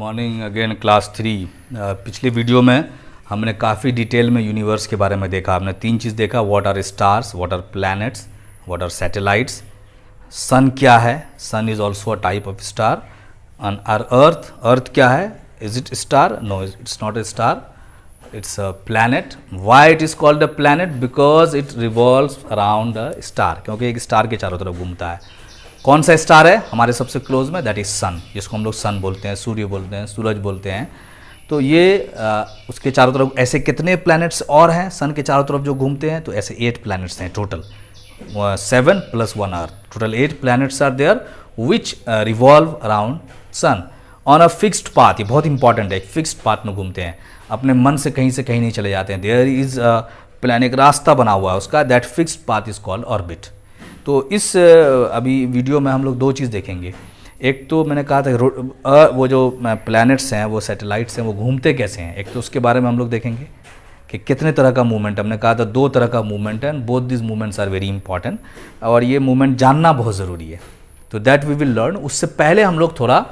Morning again class 3। पिछले video में हमने काफ़ी डिटेल में यूनिवर्स के बारे में देखा। हमने 3 चीज़ देखा, what are stars, what are planets, what are satellites. Sun क्या है, sun is also a type of star. And are earth, earth क्या है, is it star? No, it's not a star, it's a planet. Why it is called a planet? Because it revolves around a star, क्योंकि एक star के चारों तरफ घूमता है। कौन सा स्टार है हमारे सबसे क्लोज में? दैट इज सन, जिसको हम लोग सन बोलते हैं, सूर्य बोलते हैं, सूरज बोलते हैं। तो ये उसके चारों तरफ ऐसे कितने प्लैनेट्स और हैं सन के चारों तरफ जो घूमते हैं? तो ऐसे 8 प्लैनेट्स हैं total, 7 + 1 earth, total 8 planets are there which revolve around sun on a fixed path. ये बहुत इंपॉर्टेंट है, एक फिक्स्ड पाथ में घूमते हैं, अपने मन से कहीं नहीं चले जाते हैं। देयर इज प्लान, एक रास्ता बना हुआ है उसका, that fixed path is called orbit. तो इस अभी वीडियो में हम लोग 2 चीज़ देखेंगे। एक तो मैंने कहा था वो जो प्लैनेट्स हैं, वो सैटेलाइट्स हैं, वो घूमते कैसे हैं। एक तो उसके बारे में हम लोग देखेंगे कि कितने तरह का मूवमेंट, हमने कहा था 2 तरह का मूवमेंट है, both this movements are very important, और ये मूवमेंट जानना बहुत ज़रूरी है। तो दैट वी विल लर्न। उससे पहले हम लोग थोड़ा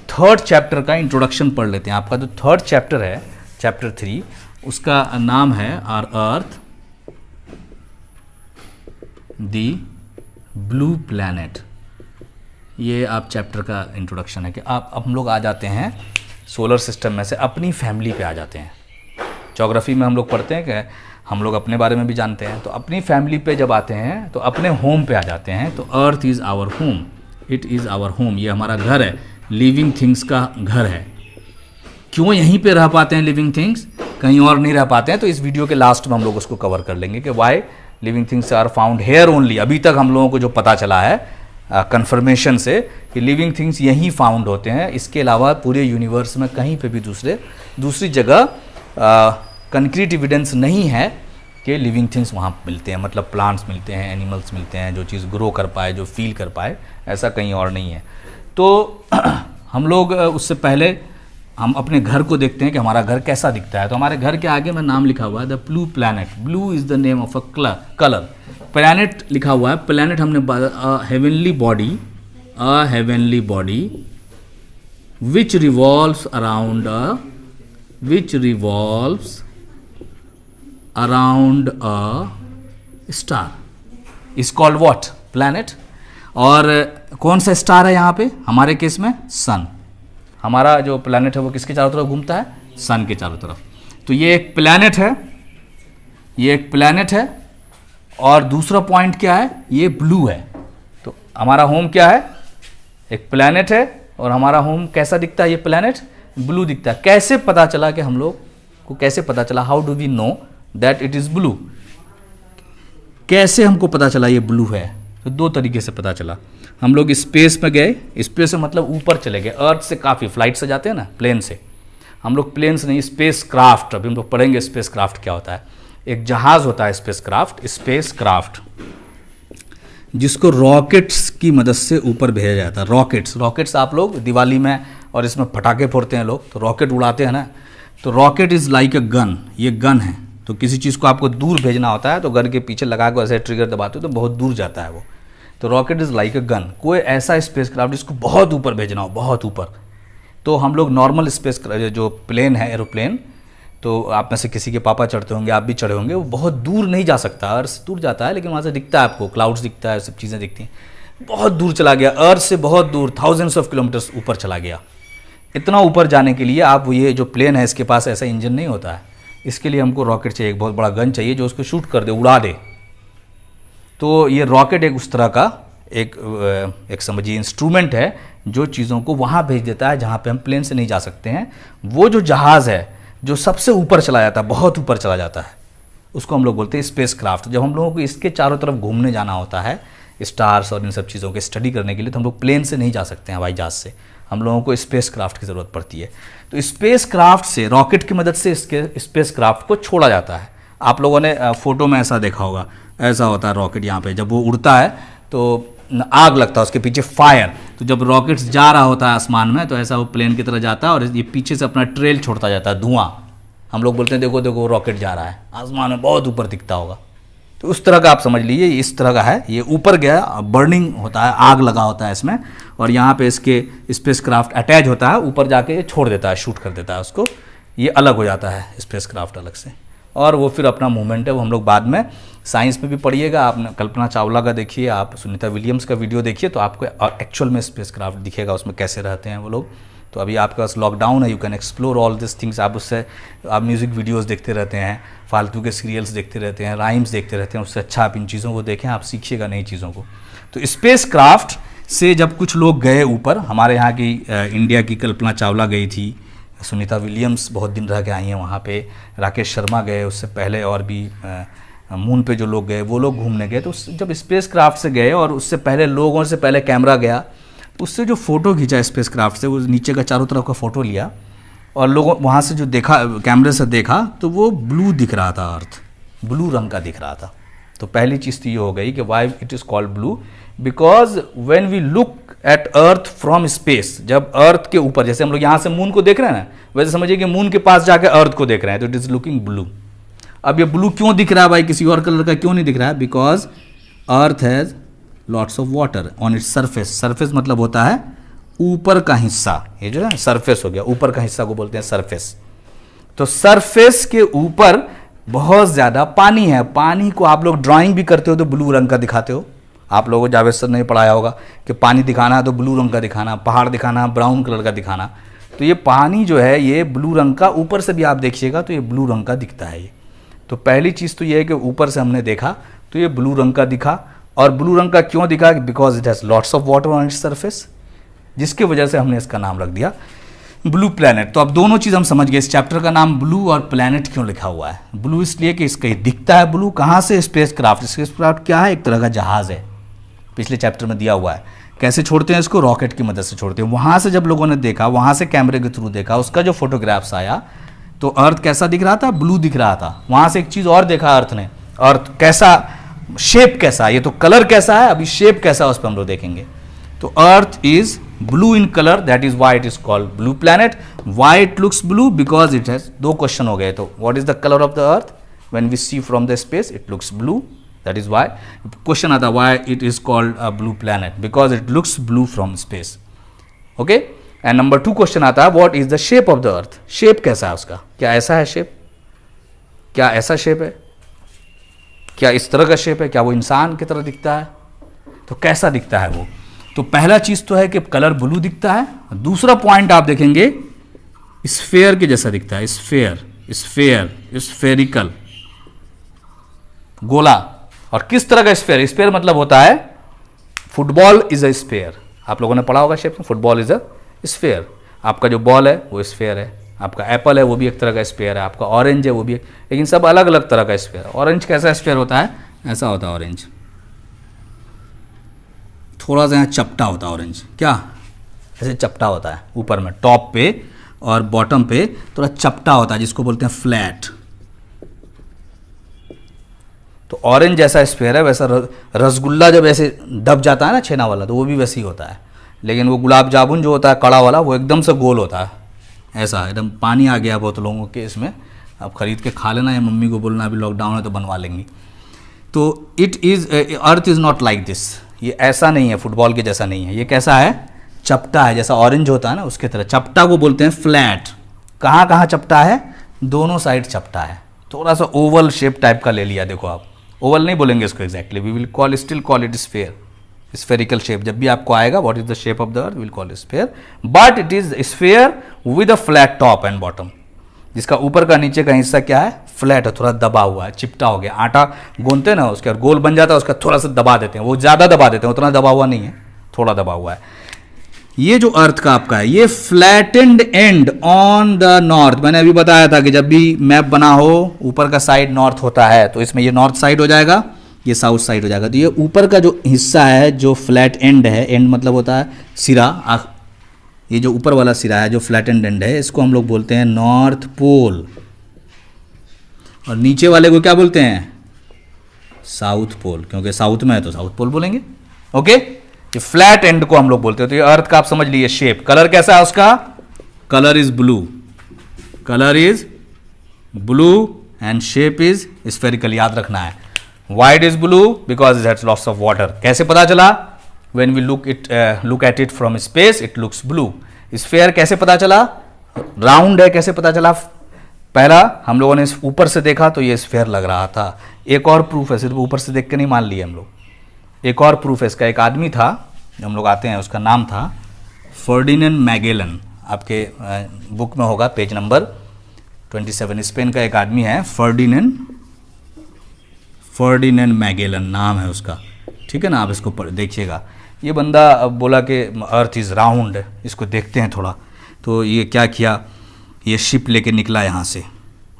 3rd चैप्टर का इंट्रोडक्शन पढ़ लेते हैं। आपका जो 3rd चैप्टर है, चैप्टर 3, उसका नाम है our earth the blue planet. ये आप चैप्टर का इंट्रोडक्शन है कि आप हम लोग आ जाते हैं सोलर सिस्टम में से अपनी फैमिली पे आ जाते हैं। ज्योग्राफी में हम लोग पढ़ते हैं कि हम लोग अपने बारे में भी जानते हैं, तो अपनी फैमिली पे जब आते हैं तो अपने होम पे आ जाते हैं। तो earth is our home, it is our home, ये हमारा घर है, लिविंग थिंग्स का घर है। क्यों यहीं पे रह पाते हैं लिविंग थिंग्स, कहीं और नहीं रह पाते हैं? तो इस वीडियो के लास्ट में हम लोग उसको कवर कर लेंगे कि why living things are found here only. अभी तक हम लोगों को जो पता चला है कंफर्मेशन से कि लिविंग थिंग्स यहीं फाउंड होते हैं, इसके अलावा पूरे यूनिवर्स में कहीं पे भी दूसरी जगह कंक्रीट एविडेंस नहीं है कि लिविंग थिंग्स वहाँ मिलते हैं। मतलब प्लांट्स मिलते हैं, एनिमल्स मिलते हैं, जो चीज़ ग्रो कर पाए, जो फील कर पाए, ऐसा कहीं और नहीं है। तो हम लोग उससे पहले हम अपने घर को देखते हैं कि हमारा घर कैसा दिखता है। तो हमारे घर के आगे में नाम लिखा हुआ है the blue planet. Blue is the name of a colour. Planet लिखा हुआ है, प्लैनेट हमने heavenly body which revolves around a star is called what? Planet. और कौन सा स्टार है यहाँ पे हमारे केस में? सन। हमारा जो प्लैनेट है वो किसके चारों तरफ घूमता है? सन के चारों तरफ। तो ये एक प्लैनेट है, ये एक प्लैनेट है, और दूसरा पॉइंट क्या है? ये ब्लू है। तो हमारा होम क्या है? एक प्लैनेट है, और हमारा होम कैसा दिखता है? ये प्लैनेट ब्लू दिखता है। कैसे पता चला कि हम लोग को, कैसे पता चला, how do we know that it is blue? कैसे हमको पता चला ये ब्लू है? तो 2 तरीके से पता चला। हम लोग स्पेस में गए, स्पेस से मतलब ऊपर चले गए, अर्थ से काफ़ी, फ्लाइट से जाते हैं ना, प्लेन से। हम लोग प्लेन से नहीं, स्पेस क्राफ्ट, अभी हम लोग पढ़ेंगे स्पेस क्राफ्ट क्या होता है। एक जहाज़ होता है स्पेस क्राफ्ट, जिसको रॉकेट्स की मदद से ऊपर भेजा जाता है। रॉकेट्स आप लोग दिवाली में और इसमें पटाखे फोड़ते हैं लोग, तो रॉकेट उड़ाते हैं ना, तो rocket is like a gun, ये गन है। तो किसी चीज़ को आपको दूर भेजना होता है तो गन के पीछे लगा कर ऐसे ट्रिगर दबाते हो तो बहुत दूर जाता है वो। तो rocket is like a gun. कोई ऐसा स्पेस क्राफ्ट जिसको बहुत ऊपर भेजना हो, बहुत ऊपर। तो हम लोग नॉर्मल स्पेस जो प्लेन है, एरोप्लेन, तो आप में से किसी के पापा चढ़ते होंगे, आप भी चढ़े होंगे, वो बहुत दूर नहीं जा सकता, अर्थ से दूर जाता है, लेकिन वहाँ से दिखता है आपको, क्लाउड्स दिखता है, सब चीज़ें दिखती हैं। बहुत दूर चला गया, अर्थ से बहुत दूर, थाउजेंड्स ऑफ किलोमीटर्स ऊपर चला गया। इतना ऊपर जाने के लिए आप, ये जो प्लेन है इसके पास ऐसा इंजन नहीं होता है, इसके लिए हमको रॉकेट चाहिए, एक बहुत बड़ा गन चाहिए जो उसको शूट कर दे, उड़ा दे। तो ये रॉकेट एक उस तरह का एक समझिए इंस्ट्रूमेंट है जो चीज़ों को वहाँ भेज देता है जहाँ पे हम प्लेन से नहीं जा सकते हैं। वो जो जहाज़ है जो सबसे ऊपर चला जाता है, बहुत ऊपर चला जाता है, उसको हम लोग बोलते हैं स्पेस क्राफ्ट। जब हम लोगों को इसके चारों तरफ घूमने जाना होता है, स्टार्स और इन सब चीज़ों की स्टडी करने के लिए, तो हम लोग प्लेन से नहीं जा सकते हैं, हवाई जहाज़ से, हम लोगों को स्पेस क्राफ्ट की ज़रूरत पड़ती है। तो स्पेस क्राफ्ट से, रॉकेट की मदद से इसके स्पेस क्राफ्ट को छोड़ा जाता है। आप लोगों ने फोटो में ऐसा देखा होगा, ऐसा होता है रॉकेट, यहाँ पे जब वो उड़ता है तो आग लगता है, उसके पीछे फायर। तो जब रॉकेट जा रहा होता है आसमान में, तो ऐसा वो प्लेन की तरह जाता है और ये पीछे से अपना ट्रेल छोड़ता जाता है, धुआं। हम लोग बोलते हैं देखो देखो रॉकेट जा रहा है, आसमान में बहुत ऊपर दिखता होगा। तो उस तरह का आप समझ लीजिए, इस तरह का है, ये ऊपर गया, बर्निंग होता है, आग लगा होता है इसमें, और यहाँ पे इसके स्पेसक्राफ्ट अटैच होता है, ऊपर जाके छोड़ देता है, शूट कर देता है उसको, ये अलग हो जाता है स्पेसक्राफ्ट अलग से, और वो फिर अपना मूवमेंट है, वो हम लोग बाद में साइंस में भी पढ़िएगा। आपने कल्पना चावला का देखिए, आप सुनीता विलियम्स का वीडियो देखिए, तो आपको एक्चुअल में स्पेसक्राफ्ट दिखेगा उसमें कैसे रहते हैं वो लोग। तो अभी आपके पास लॉकडाउन है, you can explore all this things. आप उससे आप म्यूज़िक वीडियोस देखते रहते हैं, फालतू के सीरियल्स देखते रहते हैं, राइम्स देखते रहते हैं, उससे अच्छा आप इन चीज़ों को देखें, आप सीखिएगा नई चीज़ों को। तो स्पेस क्राफ्ट से जब कुछ लोग गए ऊपर, हमारे यहाँ की इंडिया की कल्पना चावला गई थी, सुनीता विलियम्स बहुत दिन रह के आई हैं वहाँ पे, राकेश शर्मा गए, उससे पहले और भी मून पे जो लोग गए वो लोग घूमने गए। तो जब स्पेस क्राफ्ट से गए और उससे पहले लोगों से पहले कैमरा गया, उससे जो फ़ोटो खींचा स्पेस क्राफ्ट से, वो नीचे का चारों तरफ का फ़ोटो लिया और लोगों वहाँ से जो देखा, कैमरे से देखा, तो वो ब्लू दिख रहा था, अर्थ ब्लू रंग का दिख रहा था। तो पहली चीज़ तो ये हो गई कि why it is called blue, because when we look at earth from space, जब अर्थ के ऊपर, जैसे हम लोग यहाँ से मून को देख रहे हैं ना, वैसे समझिए कि मून के पास जाकर अर्थ को देख रहे हैं, तो इट इज़ लुकिंग ब्लू। अब ये ब्लू क्यों दिख रहा है भाई, किसी और कलर का क्यों नहीं दिख रहा है? Because earth has lots of water on its surface. Surface मतलब होता है ऊपर का हिस्सा, ये जो है सरफेस हो गया, ऊपर का हिस्सा को बोलते हैं सरफेस। तो सरफेस के ऊपर बहुत ज़्यादा पानी है। पानी को आप लोग ड्राइंग भी करते हो तो ब्लू रंग का दिखाते हो। आप लोगों को जावेद सर ने पढ़ाया होगा कि पानी दिखाना है तो ब्लू रंग का दिखाना, पहाड़ दिखाना ब्राउन कलर का दिखाना। तो ये पानी जो है ये ब्लू रंग का, ऊपर से भी आप देखिएगा तो ये ब्लू रंग का दिखता है ये। तो पहली चीज़ तो ये है कि ऊपर से हमने देखा तो ये ब्लू रंग का दिखा। और ब्लू रंग का क्यों दिखा? Because it has lots of water on its surface, जिसकी वजह से हमने इसका नाम रख दिया ब्लू प्लैनेट। तो अब दोनों चीज़ हम समझ गए, इस चैप्टर का नाम ब्लू और प्लैनेट क्यों लिखा हुआ है। ब्लू इसलिए कि इसका दिखता है ब्लू। कहाँ से? Space craft. स्पेस क्राफ्ट क्या है? एक तरह का जहाज़ है, पिछले चैप्टर में दिया हुआ है। कैसे छोड़ते हैं इसको? रॉकेट की मदद से छोड़ते हैं। वहाँ से जब लोगों ने देखा, वहाँ से कैमरे के थ्रू देखा, उसका जो फोटोग्राफ्स आया तो अर्थ कैसा दिख रहा था? ब्लू दिख रहा था। वहाँ से एक चीज़ और देखा अर्थ ने, अर्थ कैसा, शेप कैसा, ये तो कलर कैसा है, अभी शेप कैसा उस पर हम लोग देखेंगे। तो earth is blue in colour, that is why it is called blue planet. Why it looks blue? Because it has, दो क्वेश्चन हो गए। तो what is the colour of the earth when we see from the space? It looks blue, that is why. Question आता why it is called a blue planet? Because it looks blue from space. Okay, and number 2 question आता है what is the shape of the earth? Shape कैसा है उसका? क्या ऐसा है shape? क्या ऐसा शेप है? क्या इस तरह का शेप है? क्या वो इंसान की तरह दिखता है? तो कैसा दिखता है वो? तो पहला चीज तो है कि कलर ब्लू दिखता है। दूसरा पॉइंट आप देखेंगे स्फेयर के जैसा दिखता है। स्फेयर, स्फेयर, स्फेरिकल, गोला। और किस तरह का स्फेयर? स्फेयर मतलब होता है, फुटबॉल इज अ स्फेयर। आप लोगों ने पढ़ा होगा शेप में, फुटबॉल इज अ स्फेयर। आपका जो बॉल है वो स्फेयर है, आपका एप्पल है वो भी एक तरह का स्फेयर है, आपका ऑरेंज है वो भी लेकिन सब अलग अलग तरह का स्फेयर है। ऑरेंज कैसा स्फेयर होता है? ऐसा होता है ऑरेंज, थोड़ा सा यहाँ चपटा होता है ऑरेंज। क्या? ऐसे चपटा होता है ऊपर में, टॉप पे और बॉटम पे थोड़ा चपटा होता है, जिसको बोलते हैं फ्लैट। तो ऑरेंज जैसा स्फेयर है, वैसा रसगुल्ला जब ऐसे दब जाता है ना छेना वाला, तो वो भी वैसे ही होता है। लेकिन वो गुलाब जामुन जो होता है कड़ा वाला, वो एकदम से गोल होता है, ऐसा एकदम। पानी आ गया बहुत लोगों के इसमें, आप खरीद के खा लेना या मम्मी को बोलना अभी लॉकडाउन है तो बनवा लेंगी। तो it is, earth is not like this. ये ऐसा नहीं है, फुटबॉल के जैसा नहीं है। ये कैसा है? चपटा है, जैसा ऑरेंज होता है ना उसके तरह। चपटा को बोलते हैं फ्लैट। कहाँ कहाँ चपटा है? दोनों साइड चपटा है। थोड़ा सा ओवल शेप टाइप का ले लिया, देखो आप ओवल नहीं बोलेंगे इसको exactly, we will call, still call it sphere, spherical shape. जब भी आपको आएगा what is the shape of the earth, will call sphere, but it is sphere with a flat top and bottom, जिसका ऊपर का नीचे का हिस्सा क्या है? फ्लैट है, थोड़ा दबा हुआ है, चिपटा हो गया। आटा गूंथते हैं ना उसके और गोल बन जाता है, उसका थोड़ा सा दबा देते हैं, वो ज़्यादा दबा देते हैं, उतना दबा हुआ नहीं है, थोड़ा दबा हुआ है। ये जो अर्थ का आपका है, ये flattened and on the north. मैंने अभी बताया था कि जब भी मैप बना हो, ऊपर का साइड नॉर्थ होता है, तो इसमें ये नॉर्थ साइड हो जाएगा, ये साउथ साइड हो जाएगा। तो ये ऊपर का जो हिस्सा है जो फ्लैट एंड है, एंड मतलब होता है सिरा, ये जो ऊपर वाला सिरा है जो फ्लैट एंड है, इसको हम लोग बोलते हैं नॉर्थ पोल। और नीचे वाले को क्या बोलते हैं? साउथ पोल, क्योंकि साउथ में है तो साउथ पोल बोलेंगे। ओके, ये फ्लैट एंड को हम लोग बोलते हैं। तो ये अर्थ का आप समझ लीजिए शेप। कलर कैसा है उसका? Colour is blue, colour is blue and shape is spherical, याद रखना है। Why it is blue? Because it has lots of water. कैसे पता चला? When we look at it from space, it looks blue. Sphere कैसे पता चला? Round है, कैसे पता चला? पहला हम लोगों ने ऊपर से देखा तो ये स्फेयर लग रहा था। एक और प्रूफ है, सिर्फ ऊपर से देख के नहीं मान लिए हम लोग। एक और प्रूफ है इसका, एक आदमी था, हम लोग आते हैं, उसका नाम था फर्डिनेंड मैगेलन। आपके बुक में होगा पेज नंबर 27। स्पेन का एक आदमी है फर्डिनेंड मैगेलन नाम है उसका, ठीक है ना। आप इसको देखिएगा। ये बंदा बोला कि अर्थ इज़ राउंड, इसको देखते हैं थोड़ा। तो ये क्या किया, ये शिप लेके निकला यहाँ से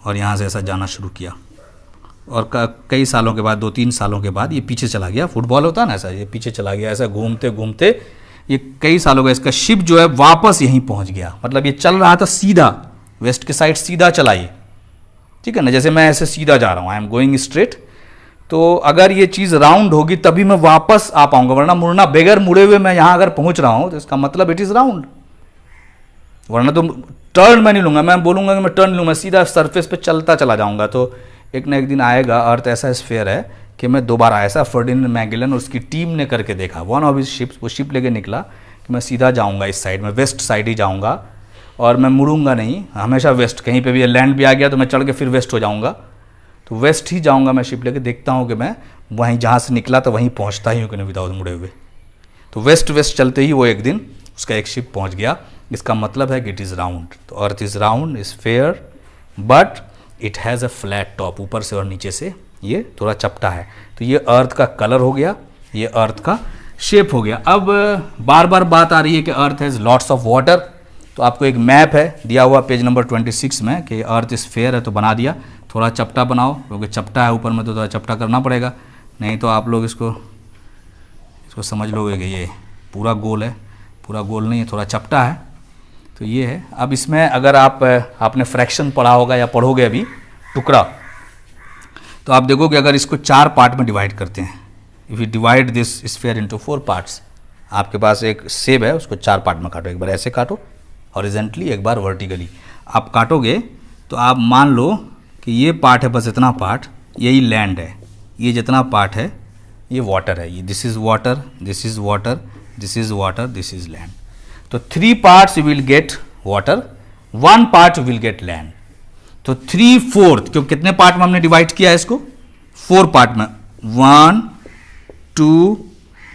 और यहाँ से ऐसा जाना शुरू किया और कई सालों के बाद, 2-3 सालों के बाद ये पीछे चला गया। फुटबॉल होता है ना ऐसा, ये पीछे चला गया, ऐसा घूमते घूमते ये कई सालों का इसका शिप जो है वापस यहीं पहुँच गया। मतलब ये चल रहा था सीधा वेस्ट के साइड, सीधा चला ये, ठीक है ना। जैसे मैं ऐसे सीधा जा रहा हूँ, आई एम गोइंग स्ट्रेट। तो अगर ये चीज़ राउंड होगी तभी मैं वापस आ पाऊंगा, वरना मुड़ना, बगैर मुड़े हुए मैं यहाँ अगर पहुँच रहा हूँ तो इसका मतलब इट इज़ राउंड। वरना तो टर्न मैं नहीं लूँगा, मैं बोलूँगा कि मैं टर्न लूँगा, सीधा सरफेस पे चलता चला जाऊँगा। तो एक ना एक दिन आएगा, अर्थ ऐसा स्फेयर है कि मैं दोबारा, ऐसा फर्डिनेंड मैगेलन और उसकी टीम ने करके देखा, वन ऑफ हिज शिप्स, वो शिप लेके निकला कि मैं सीधा जाऊँगा इस साइड में, वेस्ट साइड ही जाऊँगा और मैं मुड़ूंगा नहीं, हमेशा वेस्ट। कहीं पे भी लैंड भी आ गया तो मैं चढ़ के फिर वेस्ट हो जाऊँगा, तो वेस्ट ही जाऊँगा मैं शिप लेके। देखता हूँ कि मैं वहीं जहाँ से निकला तो वहीं पहुँचता ही हूँ कि नहीं विदाउट मुड़े हुए। तो वेस्ट चलते ही वो एक दिन उसका एक शिप पहुँच गया। इसका मतलब है कि इट इज़ राउंड। तो earth is round, is fair, but it has a flat top. ऊपर से और नीचे से ये थोड़ा चपटा है। तो ये अर्थ का कलर हो गया, ये अर्थ का शेप हो गया। अब बार बार बात आ रही है कि अर्थ हैज़ लॉट्स ऑफ वाटर। तो आपको एक मैप है दिया हुआ पेज नंबर 26 में कि अर्थ इज़ फेयर है, तो बना दिया। थोड़ा चपटा बनाओ, क्योंकि चपटा है ऊपर में तो थोड़ा चपटा करना पड़ेगा, नहीं तो आप लोग इसको समझ लोगे कि ये पूरा गोल है। पूरा गोल नहीं है, थोड़ा चपटा है। तो ये है। अब इसमें अगर आपने फ्रैक्शन पढ़ा होगा या पढ़ोगे अभी टुकड़ा, तो आप देखोगे अगर इसको 4 पार्ट में डिवाइड करते हैं, if you divide this sphere into 4 parts, आपके पास एक सेब है, उसको 4 पार्ट में काटो। एक बार ऐसे काटो हॉरिजेंटली, एक बार वर्टिकली। आप काटोगे तो आप मान लो कि ये पार्ट है, बस इतना पार्ट, यही लैंड है। ये जितना पार्ट है ये वाटर है। ये this is water, this is water, this is water, this is land. तो 3 parts you will get water, 1 part you will get land. तो 3/4, क्योंकि कितने पार्ट में हमने डिवाइड किया है इसको? 4 पार्ट में, 1 2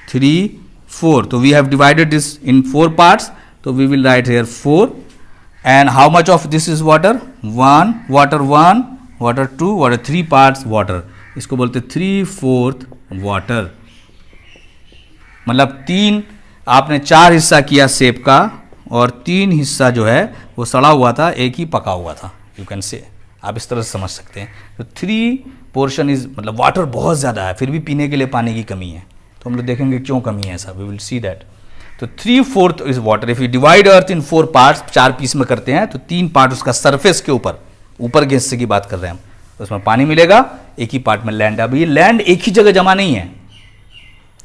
3 4। तो we have divided this in 4 parts, तो we will write here 4। And how much of this is water? 1 water, 1 water, 2 water, 3 parts water. इसको बोलते 3/4 वाटर। मतलब 3, आपने 4 हिस्सा किया सेब का और 3 हिस्सा जो है वो सड़ा हुआ था, एक ही पका हुआ था। यू कैन से, आप इस तरह से समझ सकते हैं। तो 3 पोर्शन इज, मतलब वाटर बहुत ज़्यादा है, फिर भी पीने के लिए पानी की कमी है। तो हम लोग देखेंगे क्यों कमी है ऐसा, वी विल सी दैट। तो 3/4 is water. If you divide earth in 4 parts, 4 piece में करते हैं, तो 3 पार्ट उसका सरफेस के ऊपर के हिस्से की बात कर रहे हैं हम, तो उसमें पानी मिलेगा, एक ही पार्ट में लैंड है। अब ये लैंड एक ही जगह जमा नहीं है,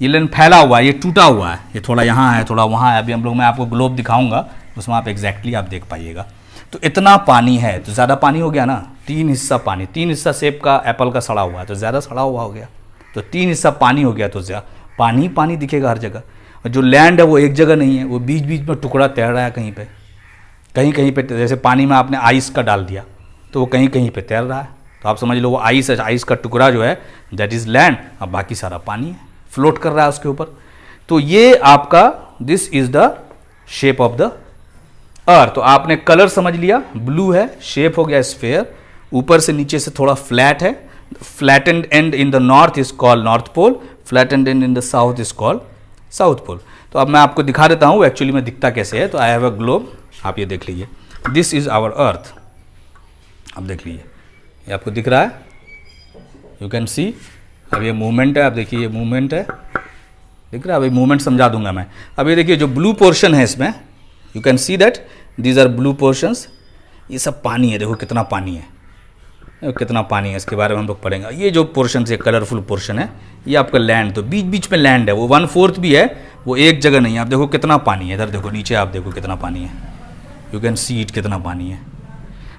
ये लैंड फैला हुआ है, ये टूटा हुआ है, ये थोड़ा यहाँ है, थोड़ा वहाँ है। अभी हम लोग, मैं आपको ग्लोब दिखाऊंगा, उसमें आप एग्जैक्टली आप देख पाइएगा। तो इतना पानी है, तो ज़्यादा पानी हो गया ना। 3 हिस्सा पानी, 3 हिस्सा सेब का, एप्पल का सड़ा हुआ है, तो ज़्यादा सड़ा हुआ हो गया। तो 3 हिस्सा पानी हो गया, तो पानी पानी दिखेगा हर जगह। और जो लैंड है वो एक जगह नहीं है, वो बीच बीच में टुकड़ा तैर रहा है कहीं पे, कहीं कहीं पे। जैसे पानी में आपने आइस का डाल दिया तो वो कहीं कहीं पे तैर रहा है। तो आप समझ लो वो आइस है, आइस का टुकड़ा जो है दैट इज़ लैंड, अब बाकी सारा पानी है, फ्लोट कर रहा है उसके ऊपर। तो ये आपका, this is the shape of the अर्थ। तो आपने कलर समझ लिया, ब्लू है, शेप हो गया स्फेयर, ऊपर से नीचे से थोड़ा फ्लैट है। Flattened end in the north is called north pole, flattened end in the south is called south pole. तो अब मैं आपको दिखा देता हूँ एक्चुअली में दिखता कैसे है। तो आई हैव अ ग्लोब, आप ये देख लीजिए, दिस इज आवर अर्थ। अब देख लीजिए, ये आपको दिख रहा है, यू कैन सी। अब ये मूवमेंट है, आप देखिए ये मूवमेंट है, दिख रहा है। अभी मूवमेंट समझा दूंगा मैं। अब ये देखिए जो ब्लू पोर्शन है इसमें, you can see that these are blue portions. ये सब पानी है, देखो कितना पानी है, कितना पानी है, इसके बारे में हम लोग पढ़ेंगे। ये जो पोर्शन है, कलरफुल पोर्शन है, ये आपका लैंड। तो बीच बीच में लैंड है, वो 1/4 भी है, वो एक जगह नहीं है। आप देखो कितना पानी है, इधर देखो नीचे, आप देखो कितना पानी है, यू कैन सी इट, कितना पानी है।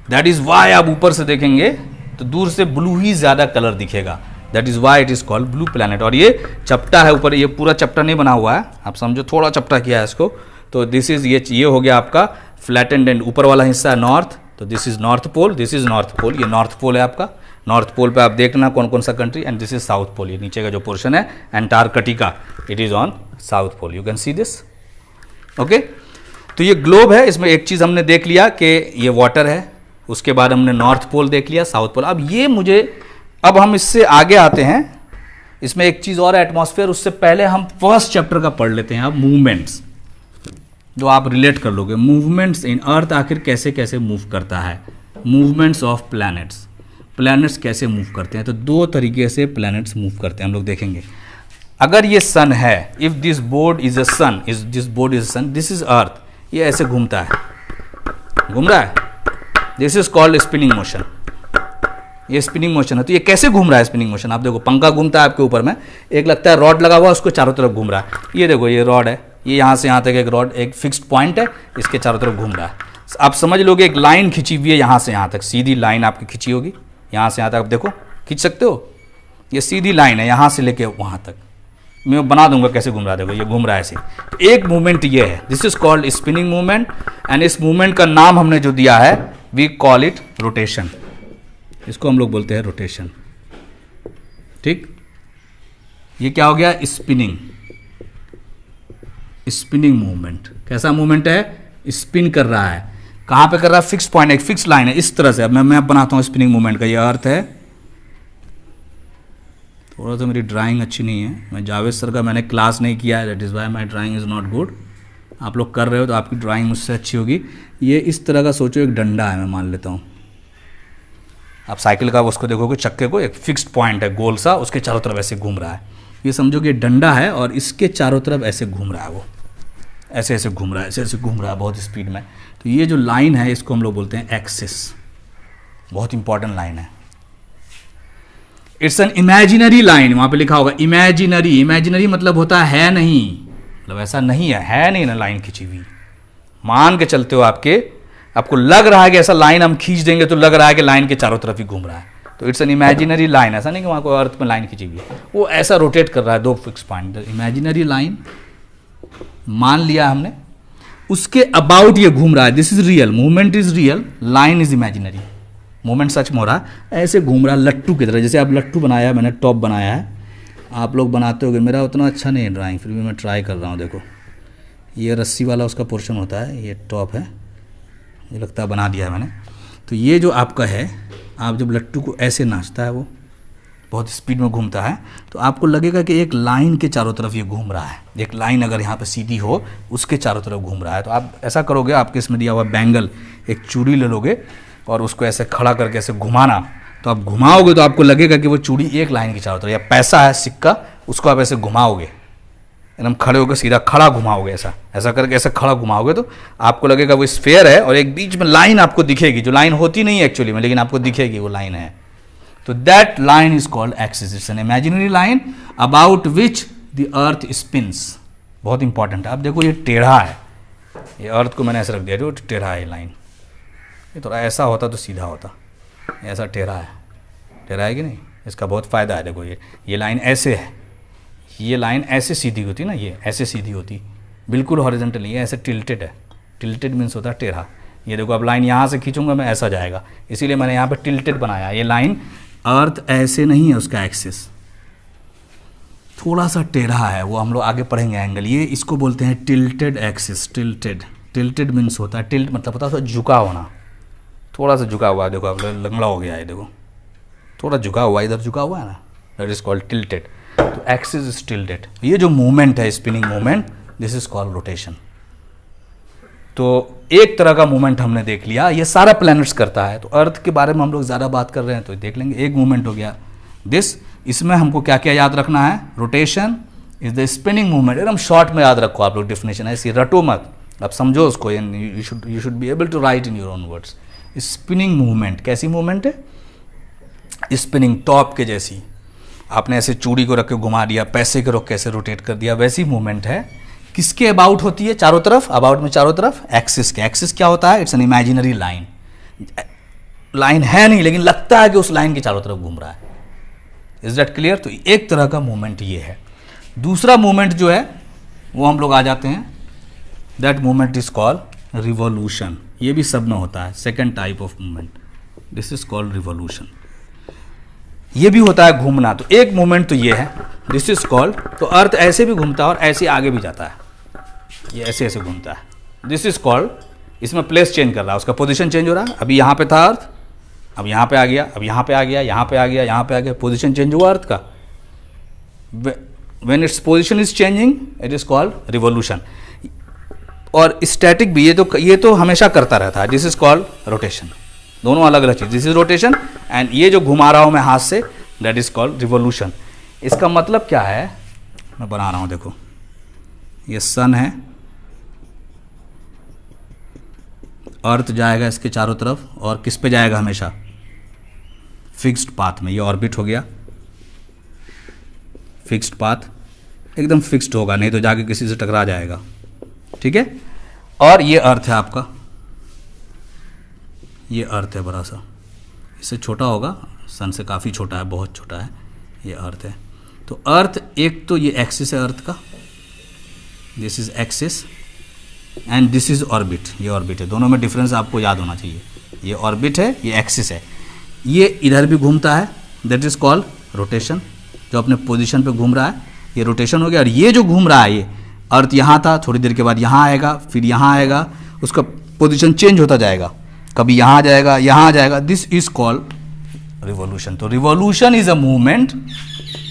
दैट इज़ वाई आप ऊपर से देखेंगे तो दूर से ब्लू ही ज़्यादा कलर दिखेगा, that is Y it is called blue planet. और ये चपटा है ऊपर, ये पूरा चपटा नहीं बना हुआ है, आप समझो थोड़ा चपटा किया है इसको। तो दिस इज ये हो गया आपका फ्लैटेंड एंड ऊपर वाला हिस्सा है नॉर्थ, तो this is north pole, this is north pole, ये नॉर्थ पोल है आपका। नॉर्थ पोल पे आप देखना कौन कौन सा country, and this is south pole, ये नीचे का जो पोर्शन है Antarctica, it is on south pole, you can see this. Okay, तो ये ग्लोब है, इसमें एक चीज़ हमने देख लिया कि ये वाटर है, उसके बाद हमने नॉर्थ पोल देख लिया, साउथ पोल। अब ये मुझे, अब हम इससे आगे आते हैं, इसमें एक चीज़ और है एटमॉस्फेयर, उससे पहले हम फर्स्ट चैप्टर का पढ़ लेते हैं। अब मूवमेंट्स जो आप रिलेट कर लोगे, मूवमेंट्स इन अर्थ आखिर कैसे कैसे मूव करता है, मूवमेंट्स ऑफ प्लैनेट्स, प्लैनेट्स कैसे मूव करते हैं। तो दो तरीके से प्लैनेट्स मूव करते हैं हम लोग देखेंगे। अगर ये सन है, if this board is a sun, is this board is a sun, this is earth, ये ऐसे घूमता है, घूम रहा है, this is called spinning motion, ये स्पिनिंग मोशन है। तो ये कैसे घूम रहा है स्पिनिंग मोशन, आप देखो पंखा घूमता है आपके ऊपर में, एक लगता है रॉड लगा हुआ, उसको चारों तरफ घूम रहा है। ये देखो ये रॉड है, ये यहाँ से यहाँ तक एक रॉड, एक फिक्स्ड पॉइंट है, इसके चारों तरफ घूम रहा है। आप समझ लोगे एक लाइन खिंची हुई है यहाँ से यहाँ तक, सीधी लाइन आपकी खिंची होगी, यहाँ से यहाँ तक आप देखो खींच सकते हो, ये सीधी लाइन है यहाँ से लेके वहाँ तक। मैं बना दूंगा कैसे घूम रहा है, देखो ये घूम रहा है ऐसे। एक मूवमेंट ये है, this is called spinning movement, and इस मूवमेंट का नाम हमने जो दिया है, वी कॉल इट रोटेशन, इसको हम लोग बोलते हैं रोटेशन। ठीक, ये क्या हो गया, स्पिनिंग, स्पिनिंग मूवमेंट। कैसा मूवमेंट है, स्पिन कर रहा है, कहाँ पे कर रहा है, फिक्स पॉइंट, एक फिक्स लाइन है, इस तरह से। अब मैं मैप बनाता हूँ स्पिनिंग मूवमेंट का, ये अर्थ है। थोड़ा सा मेरी ड्राइंग अच्छी नहीं है, मैं जावेद सर का मैंने क्लास नहीं किया है, that is why my drawing is not good. आप लोग कर रहे हो तो आपकी ड्राइंग मुझसे अच्छी होगी। ये इस तरह का सोचो, एक डंडा है, मैं मान लेता हूँ, आप साइकिल का उसको देखोगे चक्के को, एक फिक्स्ड पॉइंट है गोल सा, उसके चारों तरफ ऐसे घूम रहा है। ये समझो कि डंडा है और इसके चारों तरफ ऐसे घूम रहा है, वो ऐसे ऐसे घूम रहा है, ऐसे ऐसे घूम रहा है बहुत स्पीड में। तो ये जो लाइन है इसको हम लोग बोलते हैं एक्सिस, बहुत इंपॉर्टेंट लाइन है। इट्स एन इमेजिनरी लाइन, वहाँ पे लिखा होगा इमेजिनरी, इमेजिनरी मतलब होता है नहीं, मतलब ऐसा नहीं है नहीं ना लाइन खींची हुई, मान के चलते हो आपको लग रहा है कि ऐसा लाइन हम खींच देंगे तो लग रहा है कि लाइन के चारों तरफ ही घूम रहा है, तो इट्स एन इमेजिनरी लाइन। ऐसा नहीं कि वहाँ कोई अर्थ में लाइन खींची हुई है, वो ऐसा रोटेट कर रहा है, दो फिक्स पॉइंट, इमेजिनरी लाइन मान लिया हमने, उसके अबाउट ये घूम रहा है। This is real, movement is real, line is imaginary. Movement सच में हो रहा है, ऐसे घूम रहा है लट्टू की तरह, जैसे आप लट्टू बनाया है, मैंने टॉप बनाया है, आप लोग बनाते होगे, मेरा उतना अच्छा नहीं है ड्राइंग, फिर भी मैं ट्राई कर रहा हूँ। देखो ये रस्सी वाला उसका पोर्शन होता है, ये टॉप है, ये लगता है बना दिया है मैंने। तो ये जो आपका है, आप जब लट्टू को ऐसे नाचता है, वो बहुत स्पीड में घूमता है, तो आपको लगेगा कि एक लाइन के चारों तरफ ये घूम रहा है। एक लाइन अगर यहाँ पे सीधी हो, उसके चारों तरफ घूम रहा है। तो आप ऐसा करोगे, आपके इसमें दिया हुआ बैंगल, एक चूड़ी ले लोगे और उसको ऐसे खड़ा करके ऐसे घुमाना, तो आप घुमाओगे तो आपको लगेगा कि वो चूड़ी एक लाइन के चारों तरफ, या पैसा है सिक्का, उसको आप ऐसे घुमाओगे, एकदम खड़े होकर सीधा खड़ा घुमाओगे, ऐसा करके ऐसे खड़ा घुमाओगे तो आपको लगेगा वो स्फेयर है और एक बीच में लाइन आपको दिखेगी, जो लाइन होती नहीं है एक्चुअली में, लेकिन आपको दिखेगी वो लाइन है। तो that line is called axis, it's an imaginary line about which the earth spins. बहुत इंपॉर्टेंट है। अब देखो ये टेढ़ा है, ये अर्थ को मैंने ऐसे रख दिया, जो टेढ़ा है लाइन, ये थोड़ा ऐसा होता तो सीधा होता, ऐसा टेढ़ा है कि नहीं, इसका बहुत फ़ायदा है। देखो ये लाइन ऐसे है, ये लाइन ऐसे सीधी होती ना, ये ऐसे सीधी होती, बिल्कुल हॉरिजॉन्टल नहीं है, ऐसे टिल्टेड है। टिल्टेड मीन्स होता है टेढ़ा। ये देखो अब लाइन यहाँ से खींचूंगा मैं, ऐसा जाएगा, इसीलिए मैंने यहाँ पे टिल्टेड बनाया। ये लाइन अर्थ ऐसे नहीं है, उसका एक्सिस थोड़ा सा टेढ़ा है, वो हम लोग आगे पढ़ेंगे एंगल। ये इसको बोलते हैं टिल्टेड एक्सिस। टिल्टेड मीन्स होता है, टिल्ट मतलब होता है झुका होना, थोड़ा सा झुका हुआ है। देखो अब लंगड़ा हो गया है, देखो थोड़ा झुका हुआ, इधर झुका हुआ है ना, दैट इज कॉल्ड टिल्टेड। तो एक्सिस इज टिल्टेड। ये जो मूवमेंट है, spinning movement, this is called rotation. तो एक तरह का मूवमेंट हमने देख लिया, ये सारा प्लैनेट्स करता है। तो अर्थ के बारे में हम लोग ज़्यादा बात कर रहे हैं तो देख लेंगे। एक मूवमेंट हो गया दिस, इसमें हमको क्या क्या याद रखना है, rotation is the spinning movement. एकदम शॉर्ट में याद रखो आप लोग, डेफिनेशन ऐसी रटो मत, आप समझो उसको, you should be able to write in your own words. Spinning movement कैसी मूवमेंट है, स्पिनिंग टॉप के जैसी, आपने ऐसे चूड़ी को रख के घुमा दिया, पैसे को रख के ऐसे रोटेट कर दिया, वैसी मूवमेंट है। किसके अबाउट होती है, चारों तरफ, अबाउट में चारों तरफ, एक्सिस के। एक्सिस क्या होता है, it's an imaginary line, line है नहीं लेकिन लगता है कि उस लाइन के चारों तरफ घूम रहा है। Is that clear? तो एक तरह का मूवमेंट ये है। दूसरा मूवमेंट जो है वो हम लोग आ जाते हैं, that movement is called revolution. ये भी सब में होता है, second type of movement, this is called revolution. ये भी होता है घूमना। तो एक मूवमेंट तो ये है, दिस इज कॉल्ड, तो अर्थ ऐसे भी घूमता है और ऐसे आगे भी जाता है, ये ऐसे ऐसे घूमता है, दिस इज कॉल्ड, इसमें प्लेस चेंज कर रहा है, उसका पोजीशन चेंज हो रहा है। अभी यहाँ पे था अर्थ, अब यहाँ पे आ गया, अब यहाँ पे आ गया, यहाँ पे आ गया, यहाँ पे आ गया, पोजीशन चेंज हुआ अर्थ का। When its position is changing it is called revolution. और स्टैटिक भी, ये तो हमेशा करता रहता है, दिस इज कॉल्ड रोटेशन। दोनों अलग अलग चीज, दिस इज रोटेशन एंड ये जो घुमा रहा हूं मैं हाथ से, दैट इज कॉल्ड रिवॉल्यूशन। इसका मतलब क्या है, मैं बना रहा हूं, देखो ये सन है, अर्थ जाएगा इसके चारों तरफ और किस पे जाएगा हमेशा, फिक्स्ड पाथ में। ये ऑर्बिट हो गया, फिक्स्ड पाथ, एकदम फिक्स्ड होगा, नहीं तो जाके किसी से टकरा जाएगा, ठीक है। और ये अर्थ है आपका, ये अर्थ है बड़ा सा, इससे छोटा होगा, सन से काफ़ी छोटा है, बहुत छोटा है, ये अर्थ है। तो अर्थ, एक तो ये एक्सिस है अर्थ का, this is axis and this is orbit, ये ऑर्बिट है। दोनों में डिफरेंस आपको याद होना चाहिए, ये ऑर्बिट है, ये एक्सिस है। ये इधर भी घूमता है, दैट इज कॉल्ड रोटेशन, जो अपने पोजीशन पे घूम रहा है, ये रोटेशन हो गया। और ये जो घूम रहा है, ये अर्थ यहाँ था, थोड़ी देर के बाद यहाँ आएगा, फिर यहाँ आएगा, उसका पोजीशन चेंज होता जाएगा, कभी यहाँ जाएगा, यहाँ जाएगा, दिस इज कॉल्ड रिवॉल्यूशन। तो रिवॉल्यूशन इज अ मूवमेंट,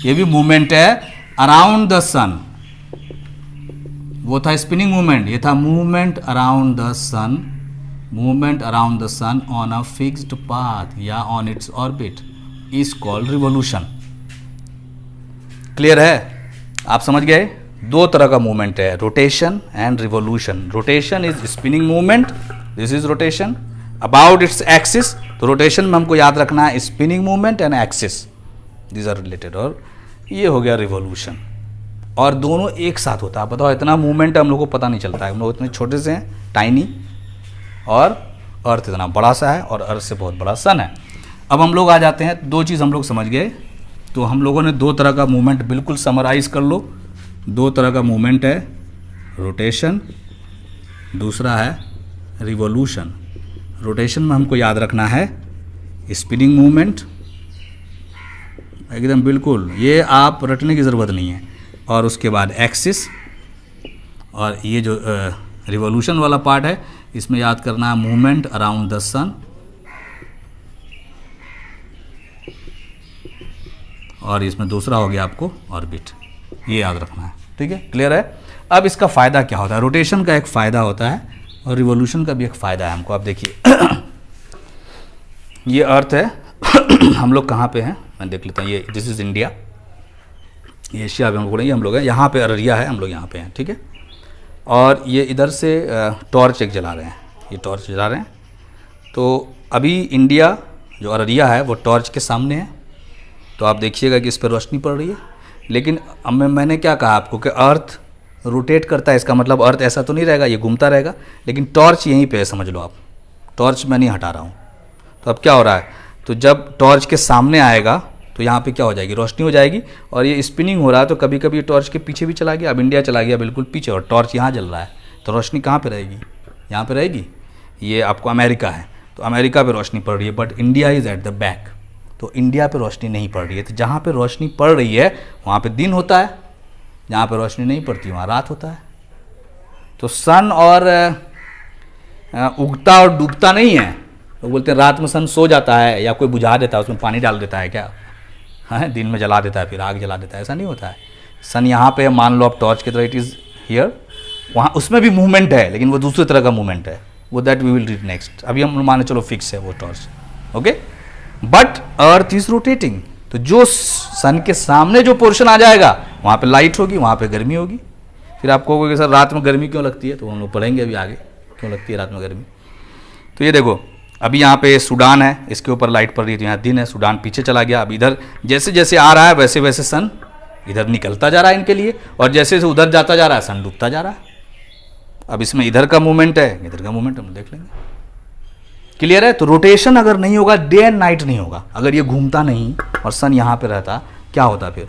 ये भी मूवमेंट है अराउंड द सन। वो था स्पिनिंग मूवमेंट, ये था movement around the sun, movement around the sun on a fixed path या on its orbit is called revolution. Clear है? आप समझ गए? दो तरह का मूवमेंट है, rotation and revolution. Rotation is spinning movement, this is rotation about its axis. तो रोटेशन में हमको याद रखना है spinning movement and axis, these are related. और ये हो गया रिवॉल्यूशन, और दोनों एक साथ होता है। बताओ, इतना मूवमेंट हम लोग को पता नहीं चलता है, हम लोग इतने छोटे से हैं, टाइनी, और अर्थ इतना बड़ा सा है, और अर्थ से बहुत बड़ा सन है। अब हम लोग आ जाते हैं, दो चीज़ हम लोग समझ गए। तो हम लोगों ने दो तरह का मूवमेंट बिल्कुल समराइज कर लो। दो तरह का मूवमेंट है, रोटेशन, दूसरा है रिवॉल्यूशन। रोटेशन में हमको याद रखना है स्पिनिंग मूवमेंट, एकदम बिल्कुल, ये आप रटने की ज़रूरत नहीं है। और उसके बाद एक्सिस, और ये जो रिवॉल्यूशन वाला पार्ट है, इसमें याद करना है मूवमेंट अराउंड द सन, और इसमें दूसरा हो गया आपको ऑर्बिट, ये याद रखना है, ठीक है। क्लियर है? अब इसका फ़ायदा क्या होता है? रोटेशन का एक फ़ायदा होता है और रिवॉल्यूशन का भी एक फ़ायदा है हमको। आप देखिए ये अर्थ है हम लोग कहाँ पे हैं, मैं देख लेता हूँ। ये दिस इज़ इंडिया, ये एशिया में हम लोग हैं, यहाँ पे अररिया है, हम लोग यहाँ पे हैं, ठीक है। और ये इधर से टॉर्च एक जला रहे हैं, ये टॉर्च जला रहे हैं। तो अभी इंडिया जो अररिया है वो टॉर्च के सामने है, तो आप देखिएगा कि इस पर रोशनी पड़ रही है। लेकिन अब मैंने क्या कहा आपको कि अर्थ रोटेट करता है, इसका मतलब अर्थ ऐसा तो नहीं रहेगा, ये घूमता रहेगा, लेकिन टॉर्च यहीं पे है, समझ लो आप, टॉर्च मैं नहीं हटा रहा हूँ। तो अब क्या हो रहा है, तो जब टॉर्च के सामने आएगा तो यहाँ पे क्या हो जाएगी, रोशनी हो जाएगी। और ये स्पिनिंग हो रहा है, तो कभी कभी टॉर्च के पीछे भी चला गया, अब इंडिया चला गया बिल्कुल पीछे, और टॉर्च यहाँ जल रहा है, तो रोशनी कहाँ पे रहेगी, यहाँ पे रहेगी। ये आपको अमेरिका है, तो अमेरिका पे रोशनी पड़ रही है, but India is at the back, तो इंडिया पे रोशनी नहीं पड़ रही है। तो जहाँ पे रोशनी पड़ रही है वहाँ पे दिन होता है, जहाँ पे रोशनी नहीं पड़ती वहाँ रात होता है। तो सन और उगता और डूबता नहीं है। लोग बोलते हैं रात में सन सो जाता है या कोई बुझा देता है, उसमें पानी डाल देता है क्या, है दिन में जला देता है, फिर आग जला देता है, ऐसा नहीं होता है। सन यहाँ पे मान लो आप टॉर्च की तरह, इट इज़ हियर, वहाँ उसमें भी मूवमेंट है, लेकिन वो दूसरे तरह का मूवमेंट है, वो that we will read next. अभी हम माने चलो फिक्स है वो torch, okay. But earth is rotating, तो जो सन के सामने जो पोर्शन आ जाएगा वहाँ पे लाइट होगी, वहाँ पे गर्मी होगी। फिर आपको कहोगे सर रात में गर्मी क्यों लगती है, तो हम लोग पढ़ेंगे अभी आगे क्यों लगती है रात में गर्मी। तो ये देखो, अभी यहाँ पे सूडान है, इसके ऊपर लाइट पड़ रही है, तो यहाँ दिन है, सूडान पीछे चला गया। अब इधर जैसे जैसे आ रहा है वैसे वैसे सन इधर निकलता जा रहा है इनके लिए, और जैसे जैसे उधर जाता जा रहा है सन डूबता जा रहा है। अब इसमें इधर का मूवमेंट है, इधर का मूवमेंट हम देख लेंगे। क्लियर है? तो रोटेशन अगर नहीं होगा, डे एंड नाइट नहीं होगा, अगर ये घूमता नहीं और सन यहाँ पे रहता, क्या होता फिर,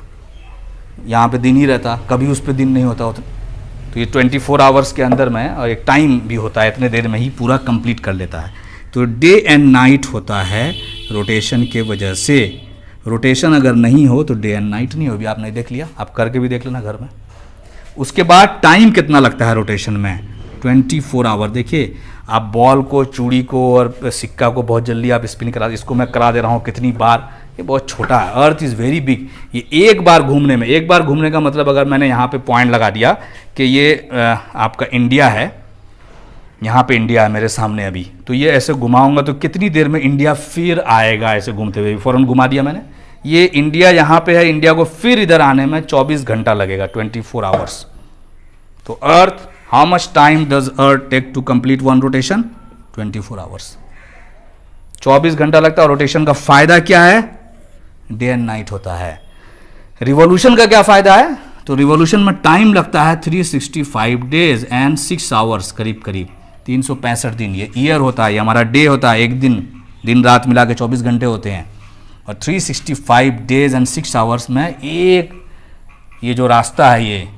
यहाँ पे दिन ही रहता, कभी उस पर दिन नहीं होता। तो ये 24 आवर्स के अंदर में, और एक टाइम भी होता है, इतने देर में ही पूरा कंप्लीट कर लेता है। तो डे एंड नाइट होता है रोटेशन के वजह से। रोटेशन अगर नहीं हो तो डे एंड नाइट नहीं हो। भी आपने देख लिया, आप करके भी देख लेना घर में। उसके बाद टाइम कितना लगता है रोटेशन में, 24 आवर। देखिए आप बॉल को, चूड़ी को और सिक्का को बहुत जल्दी आप स्पिन करा, इसको मैं करा दे रहा हूँ कितनी बार, ये बहुत छोटा है। Earth is very big. ये एक बार घूमने में, एक बार घूमने का मतलब अगर मैंने यहाँ पे पॉइंट लगा दिया कि ये आपका इंडिया है, यहाँ पे इंडिया है मेरे सामने अभी, तो ये ऐसे घुमाऊंगा तो कितनी देर में इंडिया फिर आएगा ऐसे घूमते हुए। फ़ौरन घुमा दिया मैंने, ये इंडिया यहाँ पे है, इंडिया को फिर इधर आने में 24 घंटा लगेगा, 24 आवर्स। तो earth, how much time does earth take to complete one rotation, 24 hours, 24 घंटा लगता है। रोटेशन का फायदा क्या है, डे एंड नाइट होता है। रिवॉल्यूशन का क्या फायदा है, तो रिवॉल्यूशन में टाइम लगता है 365 डेज एंड 6 आवर्स, करीब करीब 365 दिन। ये ईयर होता है, ये हमारा डे होता है, एक दिन, दिन रात मिला के 24 घंटे होते हैं। और 365 डेज एंड 6 आवर्स में एक ये जो रास्ता है,